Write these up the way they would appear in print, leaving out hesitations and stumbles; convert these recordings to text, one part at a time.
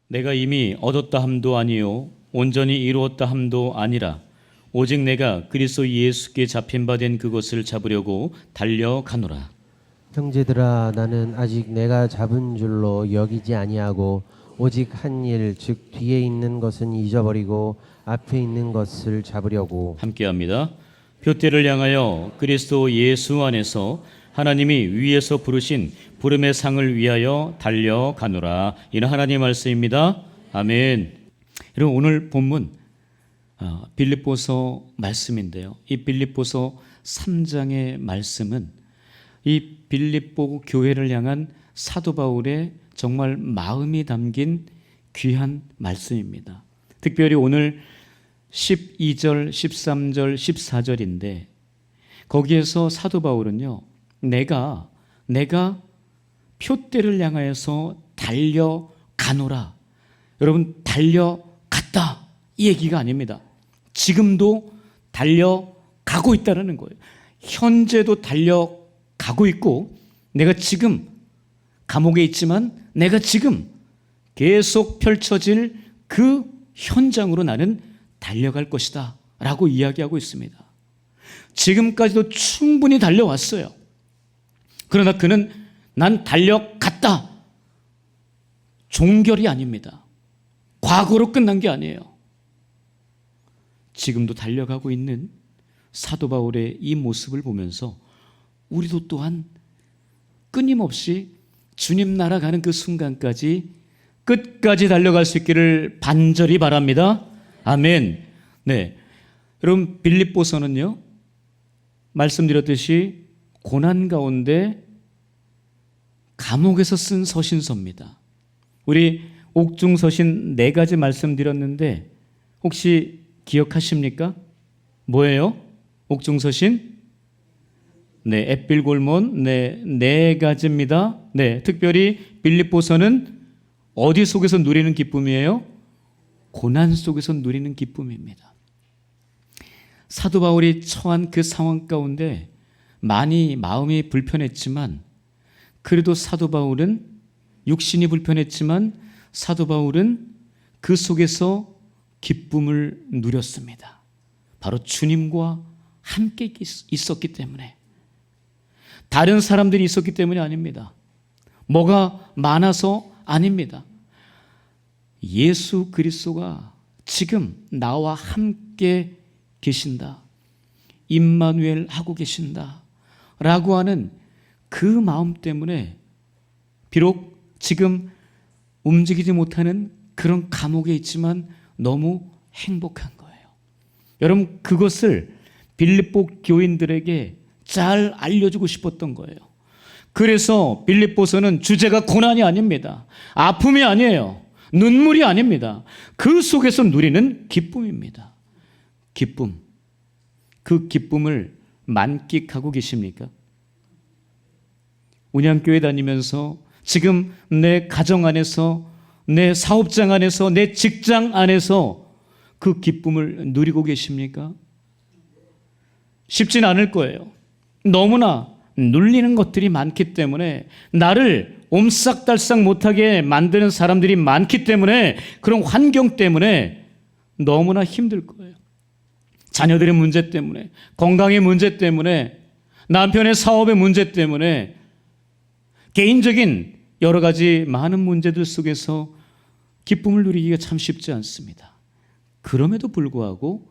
내가 이미 얻었다 함도 아니요 온전히 이루었다 함도 아니라 오직 내가 그리스도 예수께 잡힌 바 된 그것을 잡으려고 달려가노라. 형제들아, 나는 아직 내가 잡은 줄로 여기지 아니하고 오직 한 일, 즉 뒤에 있는 것은 잊어버리고 앞에 있는 것을 잡으려고. 함께합니다. 표대를 향하여 그리스도 예수 안에서 하나님이 위에서 부르신 부름의 상을 위하여 달려가노라. 이는 하나님의 말씀입니다. 아멘. 여러분, 오늘 본문 빌립보서 말씀인데요. 이 빌립보서 3장의 말씀은 이 빌립보 교회를 향한 사도 바울의 정말 마음이 담긴 귀한 말씀입니다. 특별히 오늘 12절, 13절, 14절인데 거기에서 사도 바울은요, 내가 표대를 향하여서 달려가노라. 여러분, 달려갔다 이 얘기가 아닙니다. 지금도 달려가고 있다는 거예요. 현재도 달려가고 있고, 내가 지금 감옥에 있지만 내가 지금 계속 펼쳐질 그 현장으로 나는 달려갈 것이다 라고 이야기하고 있습니다. 지금까지도 충분히 달려왔어요. 그러나 그는 난 달려갔다, 종결이 아닙니다. 과거로 끝난 게 아니에요. 지금도 달려가고 있는 사도 바울의 이 모습을 보면서 우리도 또한 끊임없이 주님 나라 가는 그 순간까지 끝까지 달려갈 수 있기를 간절히 바랍니다. 아멘. 네, 여러분, 빌립보서는요, 말씀드렸듯이 고난 가운데 감옥에서 쓴 서신서입니다. 우리 옥중서신 4가지 말씀드렸는데 혹시 기억하십니까? 뭐예요? 옥중서신? 네, 햇빌골몬, 네 가지입니다. 네, 특별히 빌립보서는 어디 속에서 누리는 기쁨이에요? 고난 속에서 누리는 기쁨입니다. 사도 바울이 처한 그 상황 가운데 많이 마음이 불편했지만, 그래도 사도 바울은, 육신이 불편했지만 사도 바울은 그 속에서 기쁨을 누렸습니다. 바로 주님과 함께 있었기 때문에, 다른 사람들이 있었기 때문이 아닙니다. 뭐가 많아서 아닙니다. 예수 그리스도가 지금 나와 함께 계신다, 임마누엘 하고 계신다 라고 하는 그 마음 때문에 비록 지금 움직이지 못하는 그런 감옥에 있지만 너무 행복한 거예요. 여러분, 그것을 빌립보 교인들에게 잘 알려주고 싶었던 거예요. 그래서 빌립보서는 주제가 고난이 아닙니다. 아픔이 아니에요. 눈물이 아닙니다. 그 속에서 누리는 기쁨입니다. 기쁨. 그 기쁨을 만끽하고 계십니까? 운양교회 다니면서 지금 내 가정 안에서, 내 사업장 안에서, 내 직장 안에서 그 기쁨을 누리고 계십니까? 쉽진 않을 거예요. 너무나 눌리는 것들이 많기 때문에, 나를 옴싹달싹 못하게 만드는 사람들이 많기 때문에, 그런 환경 때문에 너무나 힘들 거예요. 자녀들의 문제 때문에, 건강의 문제 때문에, 남편의 사업의 문제 때문에, 개인적인 여러 가지 많은 문제들 속에서 기쁨을 누리기가 참 쉽지 않습니다. 그럼에도 불구하고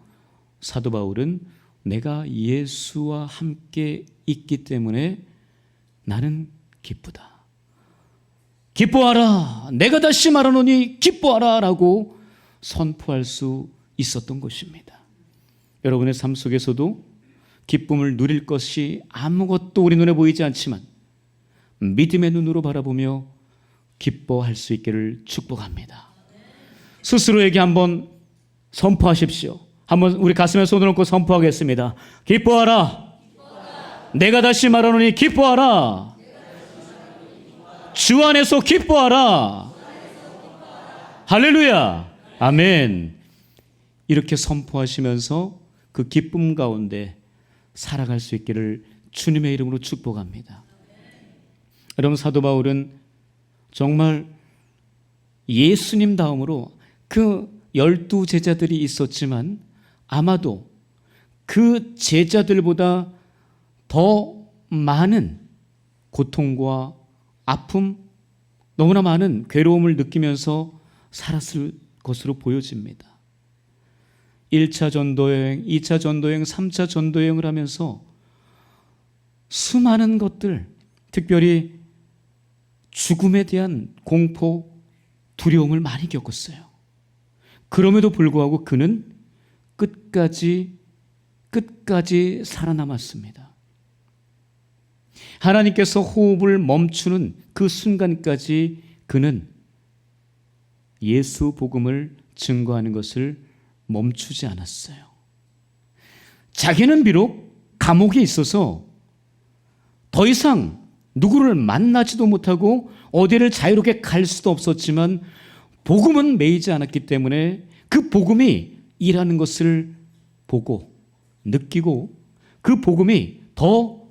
사도 바울은 내가 예수와 함께 있기 때문에 나는 기쁘다. 기뻐하라. 내가 다시 말하노니 기뻐하라 라고 선포할 수 있었던 것입니다. 여러분의 삶 속에서도 기쁨을 누릴 것이 아무것도 우리 눈에 보이지 않지만 믿음의 눈으로 바라보며 기뻐할 수 있기를 축복합니다. 스스로에게 한번 선포하십시오. 한번 우리 가슴에 손을 얹고 선포하겠습니다. 기뻐하라. 내가 다시 말하노니 기뻐하라. 주 안에서 기뻐하라. 할렐루야. 아멘. 이렇게 선포하시면서 그 기쁨 가운데 살아갈 수 있기를 주님의 이름으로 축복합니다. 여러분, 사도 바울은 정말 예수님 다음으로 그 12제자들이 있었지만 아마도 그 제자들보다 더 많은 고통과 아픔, 너무나 많은 괴로움을 느끼면서 살았을 것으로 보여집니다. 1차 전도여행, 2차 전도여행, 3차 전도여행을 하면서 수많은 것들, 특별히 죽음에 대한 공포, 두려움을 많이 겪었어요. 그럼에도 불구하고 그는 끝까지 살아남았습니다. 하나님께서 호흡을 멈추는 그 순간까지 그는 예수 복음을 증거하는 것을 멈추지 않았어요. 자기는 비록 감옥에 있어서 더 이상 누구를 만나지도 못하고 어디를 자유롭게 갈 수도 없었지만 복음은 매이지 않았기 때문에 그 복음이 일하는 것을 보고 느끼고 그 복음이 더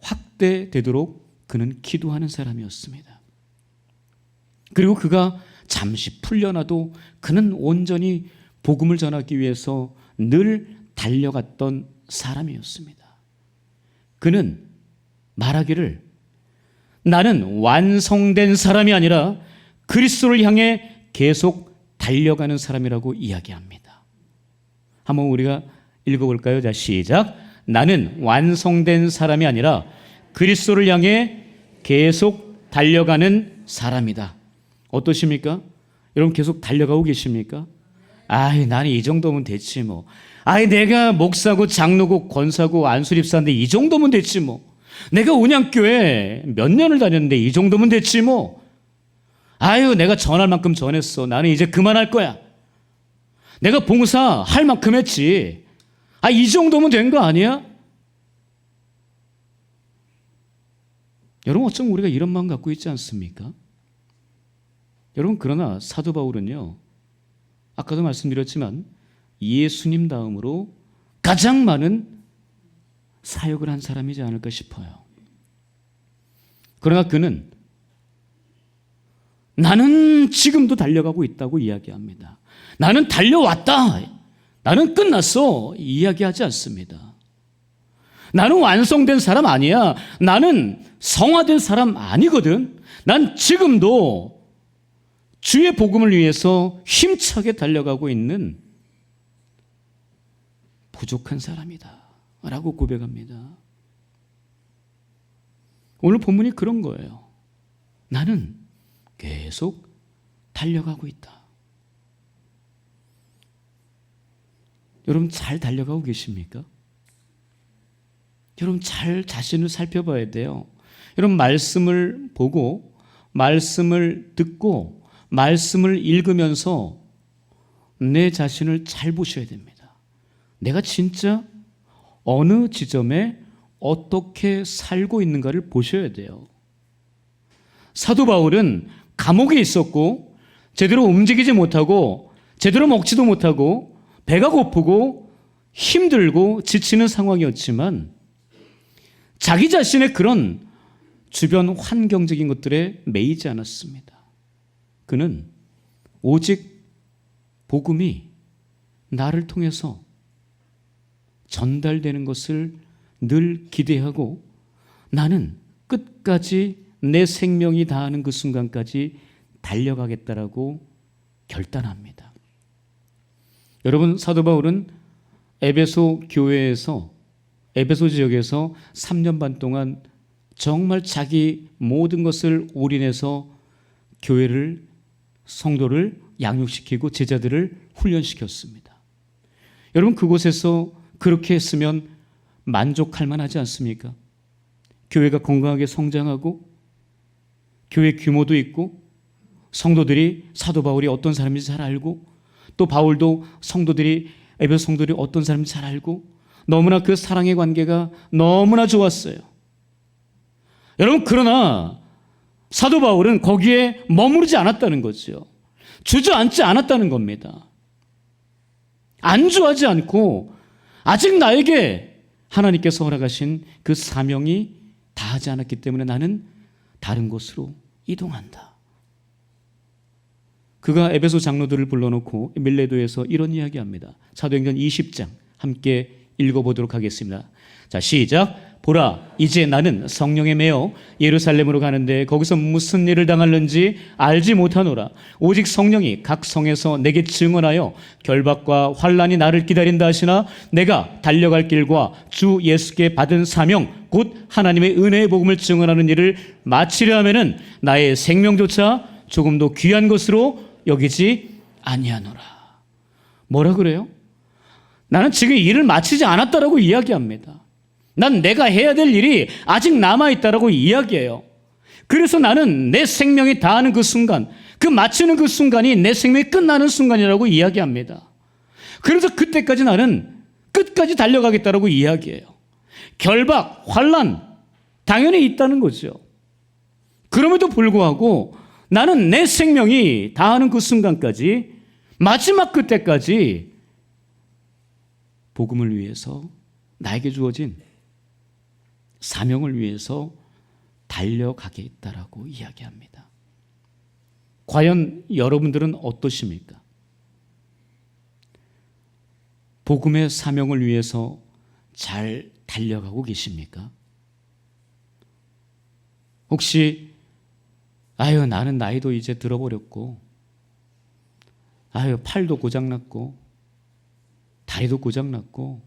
확대되도록 그는 기도하는 사람이었습니다. 그리고 그가 잠시 풀려나도 그는 온전히 복음을 전하기 위해서 늘 달려갔던 사람이었습니다. 그는 말하기를 나는 완성된 사람이 아니라 그리스도를 향해 계속 달려가는 사람이라고 이야기합니다. 한번 우리가 읽어볼까요? 자, 시작. 나는 완성된 사람이 아니라 그리스도를 향해 계속 달려가는 사람이다. 어떠십니까? 여러분 계속 달려가고 계십니까? 아이, 나는 이 정도면 됐지 뭐. 아이, 내가 목사고 장로고 권사고 안수립사인데 이 정도면 됐지 뭐. 내가 온양교회 몇 년을 다녔는데 이 정도면 됐지 뭐. 아유, 내가 전할 만큼 전했어. 나는 이제 그만할 거야. 내가 봉사할 만큼 했지. 아, 이 정도면 된 거 아니야? 여러분, 어쩜 우리가 이런 마음 갖고 있지 않습니까? 여러분, 그러나 사도 바울은요, 아까도 말씀드렸지만 예수님 다음으로 가장 많은 사역을 한 사람이지 않을까 싶어요. 그러나 그는 나는 지금도 달려가고 있다고 이야기합니다. 나는 달려왔다. 나는 끝났어. 이야기하지 않습니다. 나는 완성된 사람 아니야. 나는 성화된 사람 아니거든. 난 지금도 주의 복음을 위해서 힘차게 달려가고 있는 부족한 사람이다 라고 고백합니다. 오늘 본문이 그런 거예요. 나는 계속 달려가고 있다. 여러분 잘 달려가고 계십니까? 여러분 잘 자신을 살펴봐야 돼요. 여러분 말씀을 보고 말씀을 듣고 말씀을 읽으면서 내 자신을 잘 보셔야 됩니다. 내가 진짜 어느 지점에 어떻게 살고 있는가를 보셔야 돼요. 사도 바울은 감옥에 있었고 제대로 움직이지 못하고 제대로 먹지도 못하고 배가 고프고 힘들고 지치는 상황이었지만 자기 자신의 그런 주변 환경적인 것들에 매이지 않았습니다. 그는 오직 복음이 나를 통해서 전달되는 것을 늘 기대하고 나는 끝까지 내 생명이 다하는 그 순간까지 달려가겠다라고 결단합니다. 여러분 사도 바울은 에베소 교회에서 에베소 지역에서 3년 반 동안 정말 자기 모든 것을 올인해서 교회를 성도를 양육시키고 제자들을 훈련시켰습니다. 여러분 그곳에서 그렇게 했으면 만족할 만하지 않습니까? 교회가 건강하게 성장하고 교회 규모도 있고 성도들이 사도 바울이 어떤 사람인지 잘 알고 또 바울도 성도들이 에베소 성도들이 어떤 사람인지 잘 알고 너무나 그 사랑의 관계가 너무나 좋았어요. 여러분 그러나 사도 바울은 거기에 머무르지 않았다는 거죠. 주저앉지 않았다는 겁니다. 안주하지 않고 아직 나에게 하나님께서 허락하신 그 사명이 다하지 않았기 때문에 나는 다른 곳으로 이동한다. 그가 에베소 장로들을 불러놓고 밀레도에서 이런 이야기합니다. 사도행전 20장 함께 읽어보도록 하겠습니다. 자, 시작. 보라, 이제 나는 성령에 매여 예루살렘으로 가는데 거기서 무슨 일을 당할는지 알지 못하노라. 오직 성령이 각 성에서 내게 증언하여 결박과 환난이 나를 기다린다 하시나 내가 달려갈 길과 주 예수께 받은 사명 곧 하나님의 은혜의 복음을 증언하는 일을 마치려 하면은 나의 생명조차 조금도 귀한 것으로 여기지 아니하노라. 뭐라 그래요? 나는 지금 일을 마치지 않았다라고 이야기합니다. 난 내가 해야 될 일이 아직 남아있다라고 이야기해요. 그래서 나는 내 생명이 다하는 그 순간, 그 마치는 그 순간이 내 생명이 끝나는 순간이라고 이야기합니다. 그래서 그때까지 나는 끝까지 달려가겠다라고 이야기해요. 결박, 환난 당연히 있다는 거죠. 그럼에도 불구하고 나는 내 생명이 다하는 그 순간까지, 마지막 그때까지 복음을 위해서 나에게 주어진 사명을 위해서 달려가겠다라고 이야기합니다. 과연 여러분들은 어떠십니까? 복음의 사명을 위해서 잘 달려가고 계십니까? 혹시 나는 나이도 이제 들어버렸고 팔도 고장났고 다리도 고장났고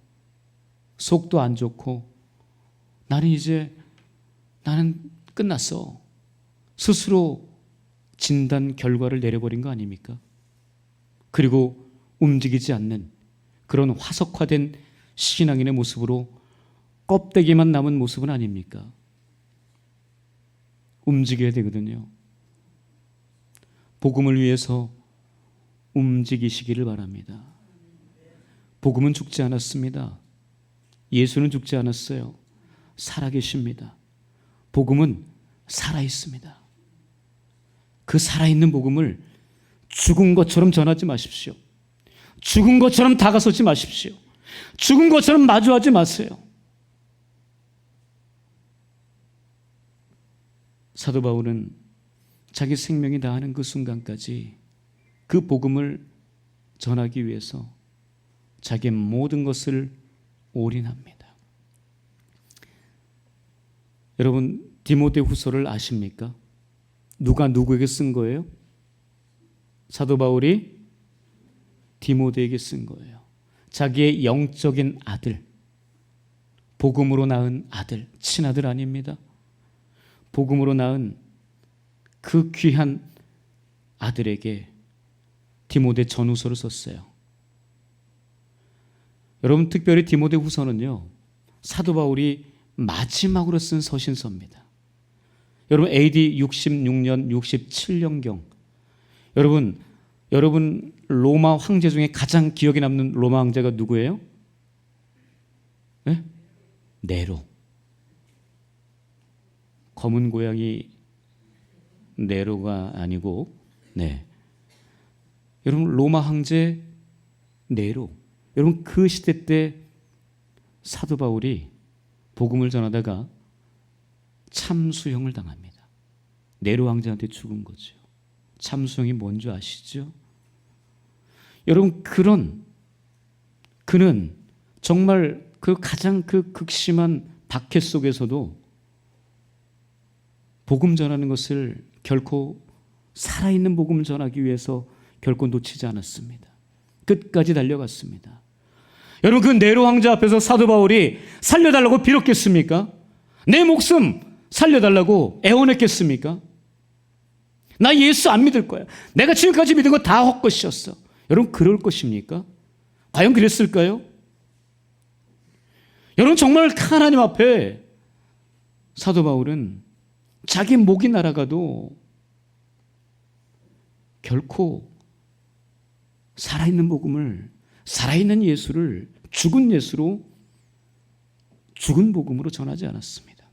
속도 안 좋고 나는 끝났어. 스스로 진단 결과를 내려버린 거 아닙니까? 그리고 움직이지 않는 그런 화석화된 신앙인의 모습으로 껍데기만 남은 모습은 아닙니까? 움직여야 되거든요. 복음을 위해서 움직이시기를 바랍니다. 복음은 죽지 않았습니다. 예수는 죽지 않았어요. 살아계십니다. 복음은 살아있습니다. 그 살아있는 복음을 죽은 것처럼 전하지 마십시오. 죽은 것처럼 다가서지 마십시오. 죽은 것처럼 마주하지 마세요. 사도 바울은 자기 생명이 다하는 그 순간까지 그 복음을 전하기 위해서 자기의 모든 것을 올인합니다. 여러분, 디모데후서를 아십니까? 누가 누구에게 쓴 거예요? 사도 바울이 디모데에게 쓴 거예요. 자기의 영적인 아들, 복음으로 낳은 아들, 친아들 아닙니다. 복음으로 낳은 그 귀한 아들에게 디모데 전후서를 썼어요. 여러분, 특별히 디모데후서는요, 사도 바울이 마지막으로 쓴 서신서입니다. 여러분, AD 66년, 67년경. 여러분 로마 황제 중에 가장 기억에 남는 로마 황제가 누구예요? 네? 네로. 검은 고양이 네로가 아니고, 네. 여러분, 로마 황제 네로. 여러분, 그 시대 때 사도 바울이 복음을 전하다가 참수형을 당합니다. 네로 황제한테 죽은 거죠. 참수형이 뭔지 아시죠? 여러분, 그는 정말 그 가장 그 극심한 박해 속에서도 복음 전하는 것을 결코, 살아있는 복음을 전하기 위해서 결코 놓치지 않았습니다. 끝까지 달려갔습니다. 여러분, 그 네로 황제 앞에서 사도 바울이 살려달라고 빌었겠습니까? 내 목숨 살려달라고 애원했겠습니까? 나 예수 안 믿을 거야. 내가 지금까지 믿은 거 다 헛것이었어. 여러분, 그럴 것입니까? 과연 그랬을까요? 여러분, 정말 하나님 앞에 사도 바울은 자기 목이 날아가도 결코 살아있는 복음을, 살아있는 예수를 죽은 예수로, 죽은 복음으로 전하지 않았습니다.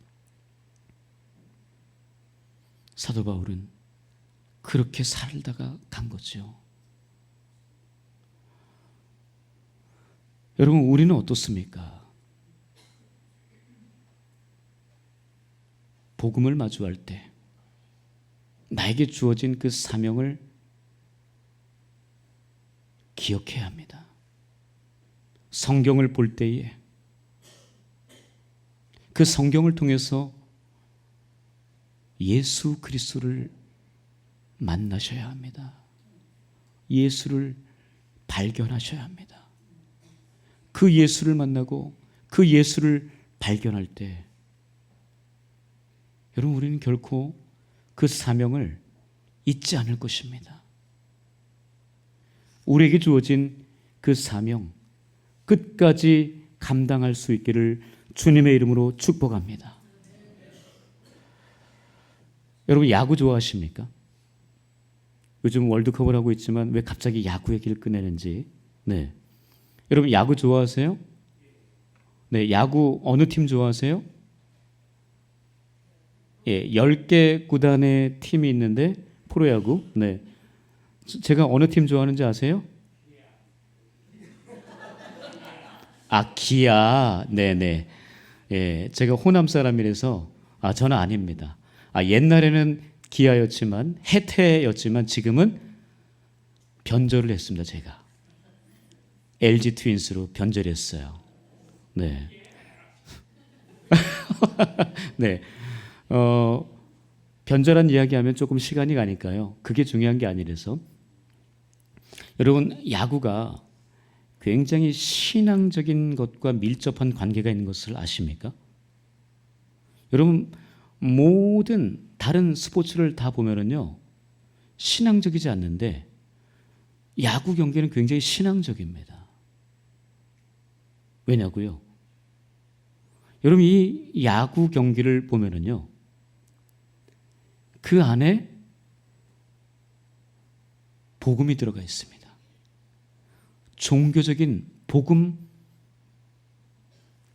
사도 바울은 그렇게 살다가 간 거죠. 여러분, 우리는 어떻습니까? 복음을 마주할 때 나에게 주어진 그 사명을 기억해야 합니다. 성경을 볼 때에 그 성경을 통해서 예수 그리스도를 만나셔야 합니다. 예수를 발견하셔야 합니다. 그 예수를 만나고 그 예수를 발견할 때 여러분, 우리는 결코 그 사명을 잊지 않을 것입니다. 우리에게 주어진 그 사명 끝까지 감당할 수 있기를 주님의 이름으로 축복합니다. 여러분, 야구 좋아하십니까? 요즘 월드컵을 하고 있지만 왜 갑자기 야구 얘기를 꺼내는지. 네, 여러분 야구 좋아하세요? 네, 야구 어느 팀 좋아하세요? 예, 10개 구단의 팀이 있는데 프로야구. 네, 제가 어느 팀 좋아하는지 아세요? 아, 기아. 네네. 예, 제가 호남 사람이라서 저는 아닙니다. 옛날에는 기아였지만 해태였지만 지금은 변절을 했습니다. 제가 LG 트윈스로 변절했어요. 네. 네. 변절한 이야기하면 조금 시간이 가니까요. 그게 중요한 게 아니라서. 여러분, 야구가 굉장히 신앙적인 것과 밀접한 관계가 있는 것을 아십니까? 여러분, 모든 다른 스포츠를 다 보면은요, 신앙적이지 않는데 야구 경기는 굉장히 신앙적입니다. 왜냐고요? 여러분, 이 야구 경기를 보면은요, 그 안에 복음이 들어가 있습니다. 종교적인 복음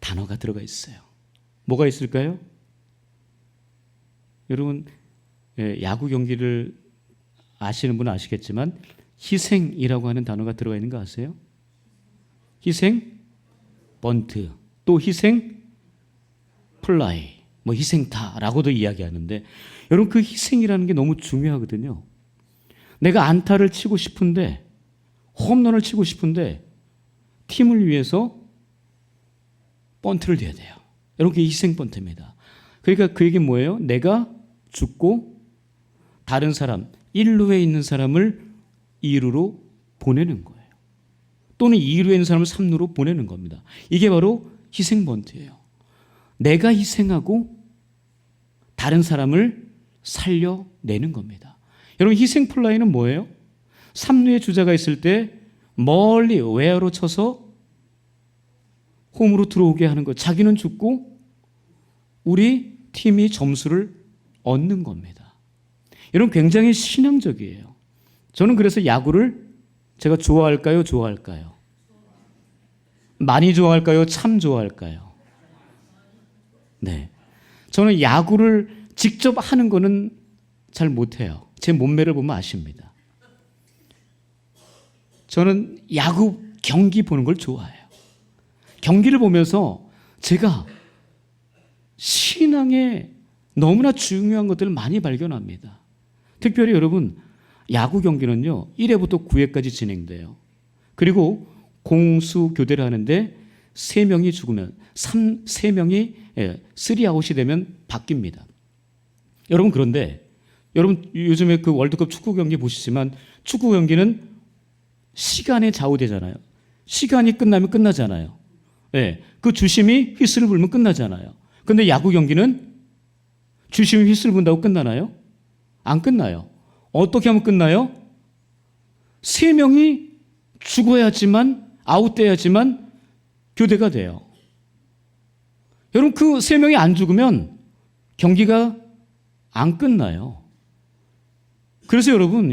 단어가 들어가 있어요. 뭐가 있을까요? 여러분, 야구 경기를 아시는 분은 아시겠지만 희생이라고 하는 단어가 들어가 있는 거 아세요? 희생, 번트, 또 희생, 플라이, 뭐 희생타라고도 이야기하는데, 여러분, 그 희생이라는 게 너무 중요하거든요. 내가 안타를 치고 싶은데, 홈런을 치고 싶은데 팀을 위해서 번트를 대야 돼요. 여러분, 그게 희생 번트입니다. 그러니까 그 얘기는 뭐예요? 내가 죽고 다른 사람, 1루에 있는 사람을 2루로 보내는 거예요. 또는 2루에 있는 사람을 3루로 보내는 겁니다. 이게 바로 희생 번트예요. 내가 희생하고 다른 사람을 살려내는 겁니다. 여러분, 희생 플라이는 뭐예요? 3루에 주자가 있을 때 멀리 외야로 쳐서 홈으로 들어오게 하는 것. 자기는 죽고 우리 팀이 점수를 얻는 겁니다. 여러분, 굉장히 신앙적이에요. 저는 그래서 야구를 제가 좋아할까요? 좋아할까요? 많이 좋아할까요? 참 좋아할까요? 네, 저는 야구를 직접 하는 거는 잘 못해요. 제 몸매를 보면 아십니다. 저는 야구 경기 보는 걸 좋아해요. 경기를 보면서 제가 신앙에 너무나 중요한 것들을 많이 발견합니다. 특별히 여러분, 야구 경기는요, 1회부터 9회까지 진행돼요. 그리고 공수 교대를 하는데 3명이 죽으면 3명이 3아웃이 되면 바뀝니다. 여러분, 그런데 여러분, 요즘에 그 월드컵 축구 경기 보시지만 축구 경기는 시간에 좌우되잖아요. 시간이 끝나면 끝나잖아요. 네, 그 주심이 휘슬을 불면 끝나잖아요. 근데 야구 경기는 주심이 휘슬 분다고 끝나나요? 안 끝나요. 어떻게 하면 끝나요? 3명이 죽어야지만, 아웃돼야지만 교대가 돼요. 여러분, 그 3명이 안 죽으면 경기가 안 끝나요. 그래서 여러분,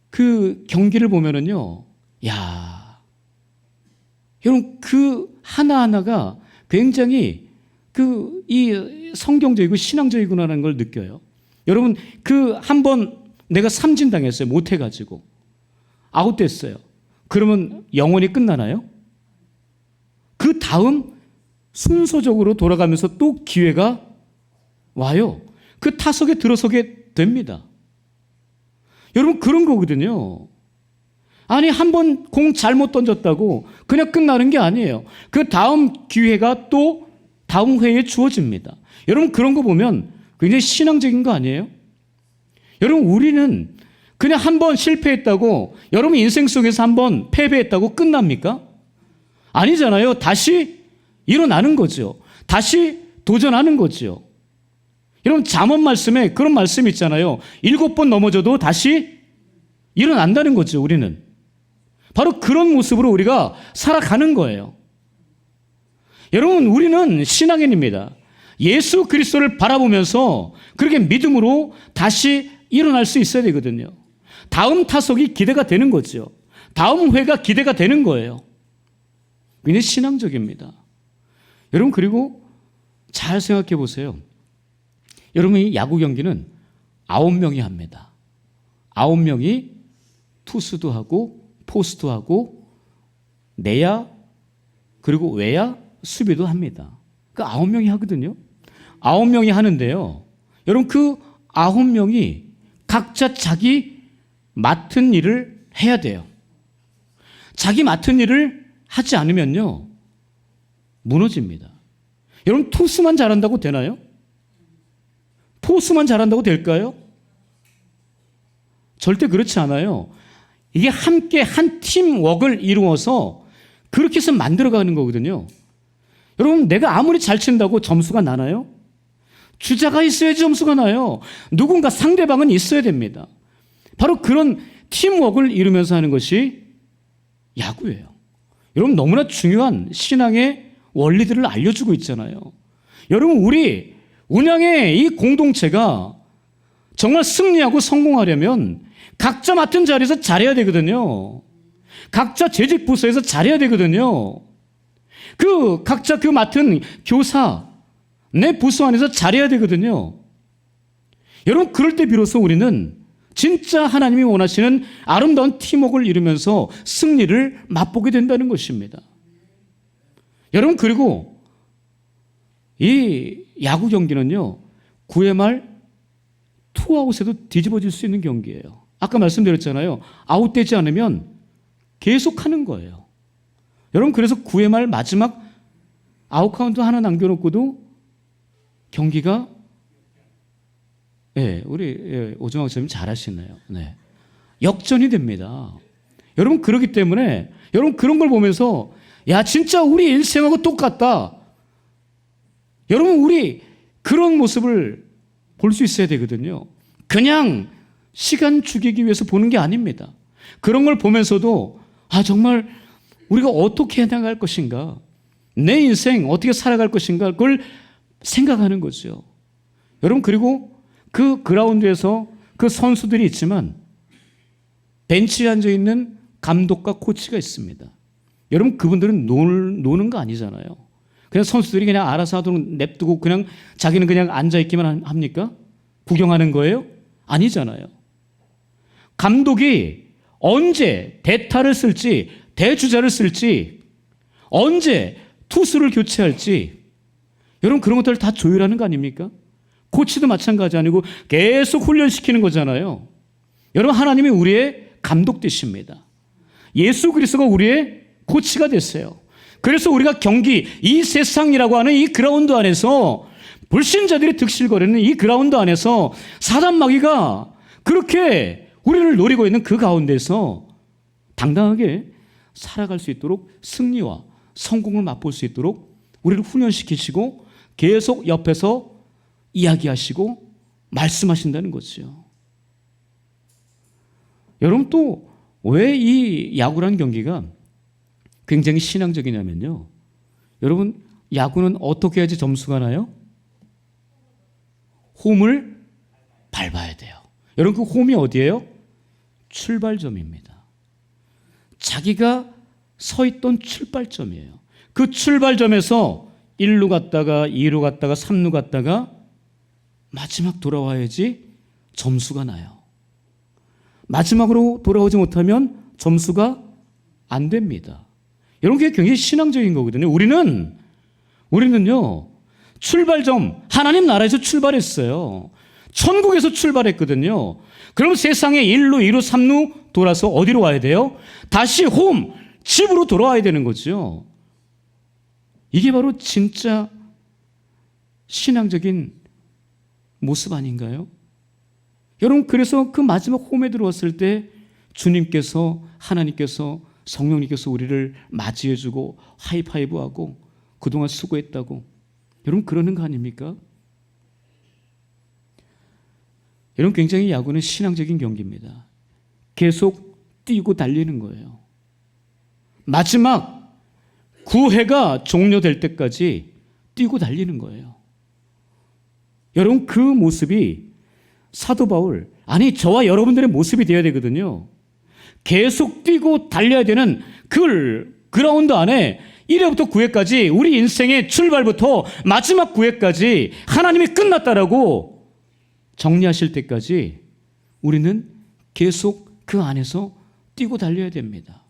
그 경기를 보면은요, 여러분, 그 하나하나가 굉장히 이 성경적이고 신앙적이구나라는 걸 느껴요. 여러분, 그 한 번 내가 삼진당했어요. 못해가지고 아웃됐어요. 그러면 영원히 끝나나요? 그 다음 순서적으로 돌아가면서 또 기회가 와요. 그 타석에 들어서게 됩니다. 여러분, 그런 거거든요. 아니, 한 번 공 잘못 던졌다고 그냥 끝나는 게 아니에요. 그 다음 기회가 또 다음 회에 주어집니다. 여러분, 그런 거 보면 굉장히 신앙적인 거 아니에요? 여러분, 우리는 그냥 한 번 실패했다고, 여러분 인생 속에서 한 번 패배했다고 끝납니까? 아니잖아요. 다시 일어나는 거죠. 다시 도전하는 거죠. 여러분, 잠언 말씀에 그런 말씀이 있잖아요. 7번 넘어져도 다시 일어난다는 거죠, 우리는. 바로 그런 모습으로 우리가 살아가는 거예요. 여러분, 우리는 신앙인입니다. 예수 그리스도를 바라보면서 그렇게 믿음으로 다시 일어날 수 있어야 되거든요. 다음 타석이 기대가 되는 거죠. 다음 회가 기대가 되는 거예요. 굉장히 신앙적입니다. 여러분, 그리고 잘 생각해 보세요. 여러분, 이 야구 경기는 9명이 합니다. 9명이 투수도 하고 포수도 하고 내야 그리고 외야 수비도 합니다. 그 9명이 하거든요. 9명이 하는데요. 여러분, 그 9명이 각자 자기 맡은 일을 해야 돼요. 자기 맡은 일을 하지 않으면요, 무너집니다. 여러분, 투수만 잘한다고 되나요? 포수만 잘한다고 될까요? 절대 그렇지 않아요. 이게 함께 한 팀워크를 이루어서 그렇게 해서 만들어가는 거거든요. 여러분, 내가 아무리 잘 친다고 점수가 나나요? 주자가 있어야지 점수가 나요. 누군가 상대방은 있어야 됩니다. 바로 그런 팀워크를 이루면서 하는 것이 야구예요. 여러분, 너무나 중요한 신앙의 원리들을 알려주고 있잖아요. 여러분, 우리 운양의 이 공동체가 정말 승리하고 성공하려면 각자 맡은 자리에서 잘해야 되거든요. 각자 재직 부서에서 잘해야 되거든요. 각자 맡은 교사, 내 부서 안에서 잘해야 되거든요. 여러분, 그럴 때 비로소 우리는 진짜 하나님이 원하시는 아름다운 팀워크를 이루면서 승리를 맛보게 된다는 것입니다. 여러분, 그리고 이 야구 경기는요, 9회 말 투아웃에도 뒤집어질 수 있는 경기예요. 아까 말씀드렸잖아요. 아웃되지 않으면 계속하는 거예요. 여러분, 그래서 9회 말 마지막 아웃카운트 하나 남겨놓고도 경기가, 우리 오정학 선생님 잘하시네요. 네. 역전이 됩니다. 여러분, 그렇기 때문에 여러분, 그런 걸 보면서 야, 진짜 우리 인생하고 똑같다. 여러분, 우리 그런 모습을 볼 수 있어야 되거든요. 그냥 시간 죽이기 위해서 보는 게 아닙니다. 그런 걸 보면서도 정말 우리가 어떻게 해나갈 것인가, 내 인생 어떻게 살아갈 것인가, 그걸 생각하는 거죠. 여러분, 그리고 그 그라운드에서 그 선수들이 있지만 벤치에 앉아있는 감독과 코치가 있습니다. 여러분, 그분들은 노는 거 아니잖아요. 그냥 선수들이 그냥 알아서 하도록 냅두고 그냥 자기는 그냥 앉아있기만 합니까? 구경하는 거예요? 아니잖아요. 감독이 언제 대타를 쓸지, 대주자를 쓸지, 언제 투수를 교체할지, 여러분, 그런 것들을 다 조율하는 거 아닙니까? 코치도 마찬가지 아니고 계속 훈련시키는 거잖아요. 여러분, 하나님이 우리의 감독 되십니다. 예수 그리스도가 우리의 코치가 됐어요. 그래서 우리가 경기, 이 세상이라고 하는 이 그라운드 안에서, 불신자들이 득실거리는 이 그라운드 안에서 사단 마귀가 그렇게 우리를 노리고 있는 그 가운데서 당당하게 살아갈 수 있도록, 승리와 성공을 맛볼 수 있도록 우리를 훈련시키시고 계속 옆에서 이야기하시고 말씀하신다는 거죠. 여러분, 또 왜 이 야구라는 경기가 굉장히 신앙적이냐면요, 여러분, 야구는 어떻게 해야지 점수가 나요? 홈을 밟아야 돼요. 여러분, 그 홈이 어디예요? 출발점입니다. 자기가 서 있던 출발점이에요. 그 출발점에서 1루 갔다가 2루 갔다가 3루 갔다가 마지막 돌아와야지 점수가 나요. 마지막으로 돌아오지 못하면 점수가 안 됩니다. 여러분, 그게 굉장히 신앙적인 거거든요. 우리는요, 출발점, 하나님 나라에서 출발했어요. 천국에서 출발했거든요. 그럼 세상에 1루, 2루, 3루 돌아서 어디로 와야 돼요? 다시 홈, 집으로 돌아와야 되는 거죠. 이게 바로 진짜 신앙적인 모습 아닌가요? 여러분, 그래서 그 마지막 홈에 들어왔을 때 주님께서, 하나님께서, 성령님께서 우리를 맞이해주고 하이파이브하고 그동안 수고했다고, 여러분 그러는 거 아닙니까? 여러분, 굉장히 야구는 신앙적인 경기입니다. 계속 뛰고 달리는 거예요. 마지막 9회가 종료될 때까지 뛰고 달리는 거예요. 여러분, 그 모습이 사도 바울, 아니 저와 여러분들의 모습이 되어야 되거든요. 계속 뛰고 달려야 되는 그 그라운드 안에 1회부터 9회까지 우리 인생의 출발부터 마지막 9회까지 하나님이 끝났다라고 정리하실 때까지 우리는 계속 그 안에서 뛰고 달려야 됩니다.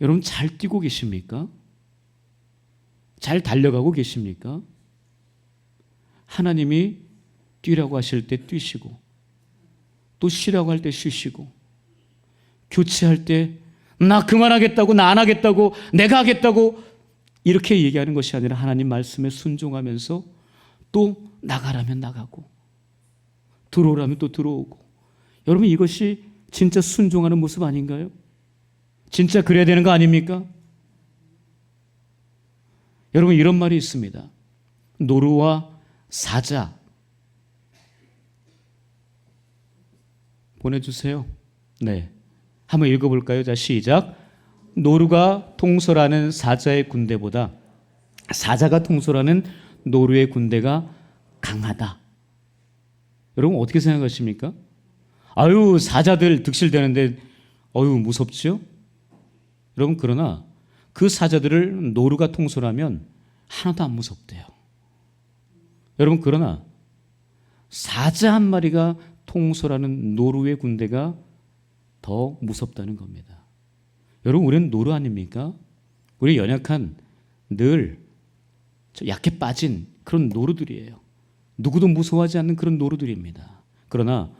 여러분, 잘 뛰고 계십니까? 잘 달려가고 계십니까? 하나님이 뛰라고 하실 때 뛰시고, 또 쉬라고 할 때 쉬시고, 교체할 때 나 그만하겠다고, 나 안 하겠다고, 내가 하겠다고 이렇게 얘기하는 것이 아니라 하나님 말씀에 순종하면서 또 나가라면 나가고 들어오라면 또 들어오고. 여러분, 이것이 진짜 순종하는 모습 아닌가요? 진짜 그래야 되는 거 아닙니까? 여러분, 이런 말이 있습니다. 노루와 사자 보내주세요. 네, 한번 읽어볼까요? 자, 시작. 노루가 통솔하는 사자의 군대보다 사자가 통솔하는 노루의 군대가 강하다. 여러분, 어떻게 생각하십니까? 아유, 사자들 득실되는데 어유 무섭죠? 여러분, 그러나 그 사자들을 노루가 통솔하면 하나도 안 무섭대요. 여러분, 그러나 사자 한 마리가 통솔하는 노루의 군대가 더 무섭다는 겁니다. 여러분, 우리는 노루 아닙니까? 우리 연약한, 늘 약해 빠진 그런 노루들이에요. 누구도 무서워하지 않는 그런 노루들입니다. 그러나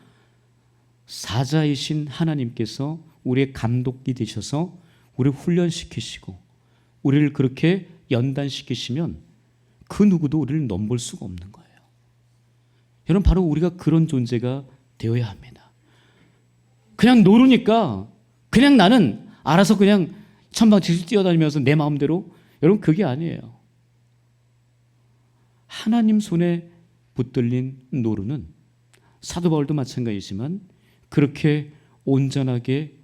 사자이신 하나님께서 우리의 감독이 되셔서 우리를 훈련시키시고 우리를 그렇게 연단시키시면 그 누구도 우리를 넘볼 수가 없는 거예요. 여러분, 바로 우리가 그런 존재가 되어야 합니다. 그냥 노루니까 그냥 나는 알아서 그냥 천방지축 뛰어다니면서 내 마음대로, 여러분, 그게 아니에요. 하나님 손에 붙들린 노루는, 사도 바울도 마찬가지지만 그렇게 온전하게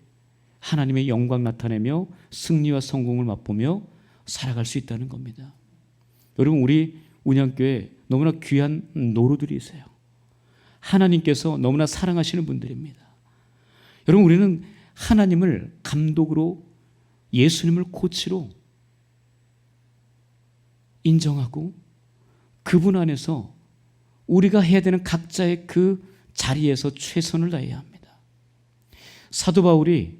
하나님의 영광 나타내며 승리와 성공을 맛보며 살아갈 수 있다는 겁니다. 여러분, 우리 운양교회 너무나 귀한 노루들이세요. 하나님께서 너무나 사랑하시는 분들입니다. 여러분, 우리는 하나님을 감독으로, 예수님을 코치로 인정하고 그분 안에서 우리가 해야 되는 각자의 그 자리에서 최선을 다해야 합니다. 사도 바울이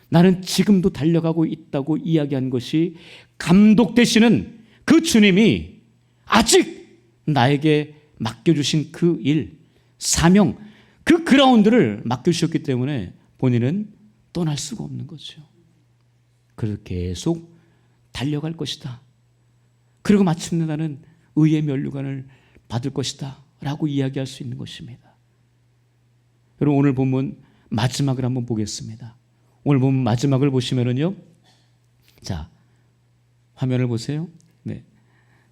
나는 지금도 달려가고 있다고 이야기한 것이 감독 되시는 그 주님이 아직 나에게 맡겨주신 그 일, 사명, 그 그라운드를 맡겨주셨기 때문에 본인은 떠날 수가 없는 거죠. 그래서 계속 달려갈 것이다. 그리고 마침내 나는 의의 면류관을 받을 것이다 라고 이야기할 수 있는 것입니다. 여러분, 오늘 본문 마지막을 한번 보겠습니다. 오늘 본문 마지막을 보시면은요, 자, 화면을 보세요. 네,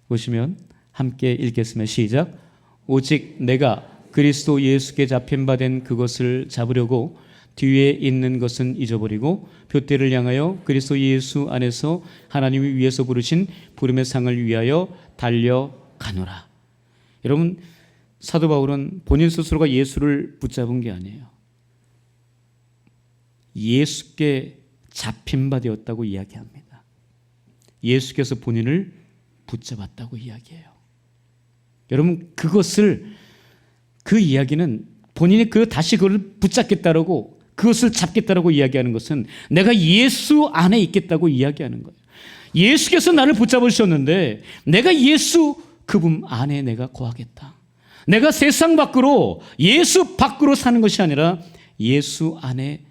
보시면 함께 읽겠습니다. 시작. 오직 내가 그리스도 예수께 잡힌 바 된 그것을 잡으려고 뒤에 있는 것은 잊어버리고 둯대를 향하여 그리스도 예수 안에서 하나님이 위에서 부르신 부름의 상을 위하여 달려가노라. 여러분, 사도 바울은 본인 스스로가 예수를 붙잡은 게 아니에요. 예수께 잡힌 바 되었다고 이야기합니다. 예수께서 본인을 붙잡았다고 이야기해요. 여러분, 그 이야기는 본인이 다시 그걸 붙잡겠다라고, 그것을 잡겠다라고 이야기하는 것은 내가 예수 안에 있겠다고 이야기하는 거예요. 예수께서 나를 붙잡으셨는데 내가 예수 그분 안에 내가 거하겠다. 내가 세상 밖으로, 예수 밖으로 사는 것이 아니라 예수 안에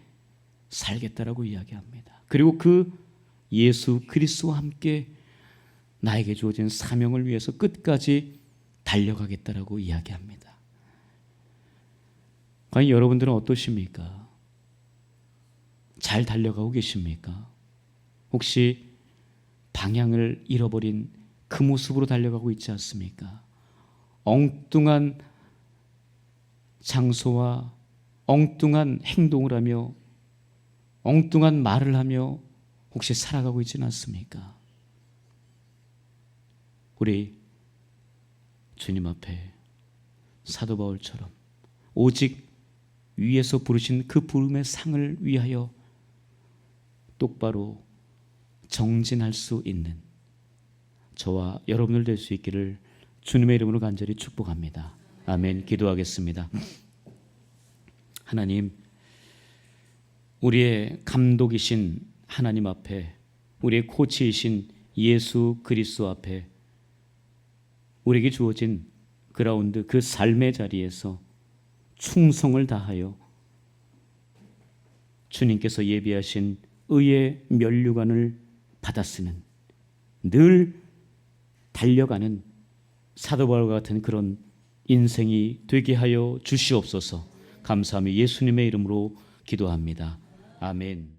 살겠다라고 이야기합니다. 그리고 그 예수 그리스도와 함께 나에게 주어진 사명을 위해서 끝까지 달려가겠다라고 이야기합니다. 과연 여러분들은 어떠십니까? 잘 달려가고 계십니까? 혹시 방향을 잃어버린 그 모습으로 달려가고 있지 않습니까? 엉뚱한 장소와 엉뚱한 행동을 하며 엉뚱한 말을 하며 혹시 살아가고 있지는 않습니까? 우리 주님 앞에 사도 바울처럼 오직 위에서 부르신 그 부름의 상을 위하여 똑바로 정진할 수 있는 저와 여러분들 될 수 있기를 주님의 이름으로 간절히 축복합니다. 아멘. 기도하겠습니다. 하나님, 우리의 감독이신 하나님 앞에, 우리의 코치이신 예수 그리스도 앞에 우리에게 주어진 그라운드, 그 삶의 자리에서 충성을 다하여 주님께서 예비하신 의의 면류관을 받아 쓰는, 늘 달려가는 사도 바울과 같은 그런 인생이 되게 하여 주시옵소서. 감사하며 예수님의 이름으로 기도합니다. 아멘.